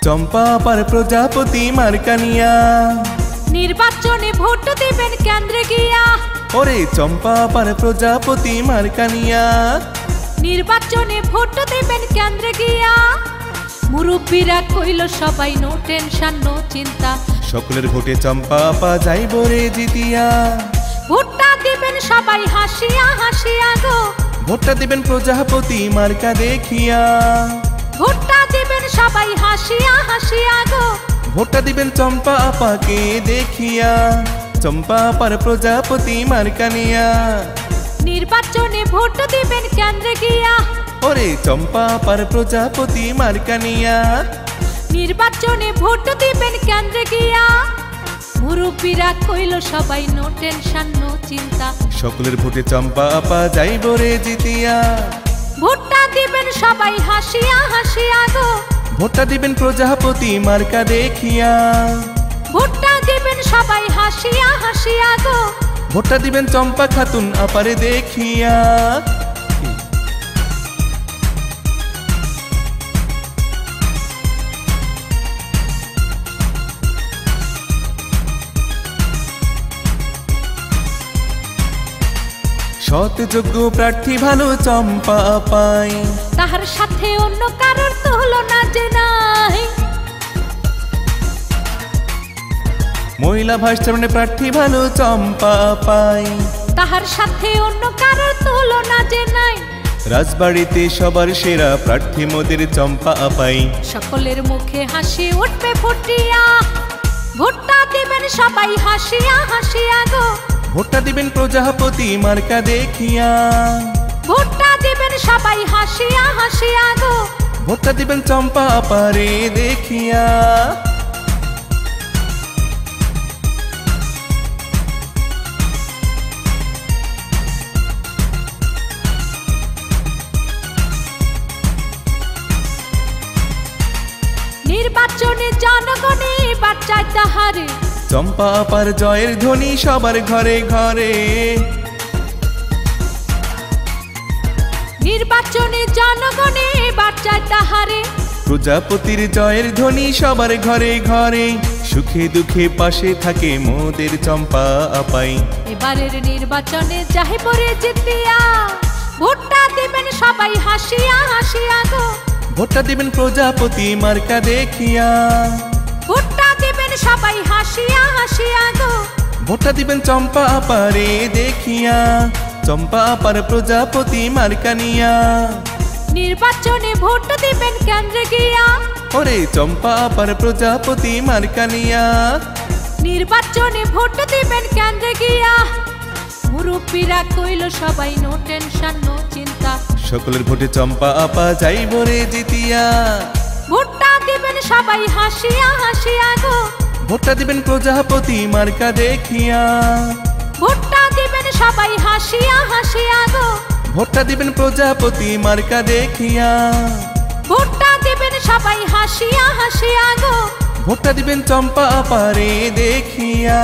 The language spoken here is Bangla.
চম্পা আপার প্রজাপতি মার্কানিয়া নির্বাচনে ভোট দিবেন কেন্দ্রে গিয়া। ওরে চম্পা আপার প্রজাপতি মার্কানিয়া নির্বাচনে ভোট দিবেন কেন্দ্রে গিয়া। মুরব্বীরা কইল সবাই নো টেনশন নো চিন্তা, সকলের ভোটে চম্পা আপা যাইব রে জিতিয়া। ভোটটা দিবেন সবাই হাসিয়া হাসিয়া গো, ভোটটা দিবেন প্রজাপতি মার্কা দেখিয়া। ভোটটা দিবেন সবাই হাসিয়া হাসিয়া গো, ভোটটা দিবেন চম্পা আপাকে দেখিয়া। চম্পা আপার প্রজাপতি মার্কানিয়া নির্বাচনে ভোট দিবেন কেন্দ্রে গিয়া। ওরে চম্পা আপার প্রজাপতি মার্কানিয়া নির্বাচনে ভোট দিবেন কেন্দ্রে গিয়া। মুরব্বীরা কইল সবাই নো টেনশন নো চিন্তা, সকলের ভোটে চম্পা আপা যাইব রে জিতিয়া। ভোটটা দিবেন সবাই হাসিয়া হাসিয়া গো, ভোটটা দিবেন প্রজাপতি মার্কা দেখিয়া। ভোটটা দিবেন সবাই হাসিয়া হাসিয়া গো, ভোটটা দিবেন চম্পা খাতুন আপারে দেখিয়া। সৎ যোগ্য প্রার্থী ভালো চম্পা আপাই, তাহার সাথে অন্য কারোর তুলনা যে নাই। মহিলা ভাইস চেয়ারম্যান প্রার্থী ভালো চম্পা আপাই, তাহার সাথে অন্য কারোর তুলনা যে নাই। রাজবাড়িতে সবার সেরা প্রার্থী মোদের চম্পা আপাই, সকলের মুখে হাসি উঠবে ফুটিয়া। ভোটটা দিবেন সবাই হাসিয়া হাসিয়া গো, ভোটটা দিবেন প্রজাপতি মার্কা দেখিয়া। ভোটটা দিবেন সবাই হাসিয়া হাসিয়া গো, ভোটটা দিবেন চম্পা আপারে দেখিয়া। নির্বাচনে জনগণে এবার চায় তাহারে, চম্পা আপার জয়ের ধ্বনি সবার ঘরে ঘরে। নির্বাচনে জনগণে এবার চায় তাহারে, প্রজাপতির জয়ের ধ্বনি সবার ঘরে ঘরে। সুখে দুঃখে পাশে থাকে মোদের চম্পা আপাই, এবারের নির্বাচনে যাহিব রে জিতিয়া। ভোটটা দিবেন সবাই হাসিয়া হাসিয়া গো, ভোটটা দিবেন প্রজাপতি মার্কা দেখিয়া। ভোটটা দিবেন সবাই হাসিয়া হাসিয়া গো, ভোটটা দিবেন চম্পা আপারে দেখিয়া। চম্পা আপার প্রজাপতি মার্কানিয়া নির্বাচনে ভোট দিবেন কেন্দ্রে গিয়া। ওরে চম্পা আপার প্রজাপতি মার্কানিয়া নির্বাচনে ভোট দিবেন কেন্দ্রে গিয়া। মুরব্বীরা কইল সবাই নো টেনশন নো চিন্তা, সকলের ভোটে চম্পা আপা যাইব রে জিতিয়া। ভোটটা দিবেন সবাই হাসিয়া হাসিয়া গো, ভোটটা দিবেন প্রজাপতি মার্কা দেখিয়া। ভোটটা দিবেন সবাই হাসিয়া হাসিয়া গো, ভোটটা দিবেন প্রজাপতি মার্কা দেখিয়া। ভোটটা দিবেন সবাই হাসিয়া হাসিয়া গো, ভোটটা দিবেন চম্পা আপারে দেখিয়া।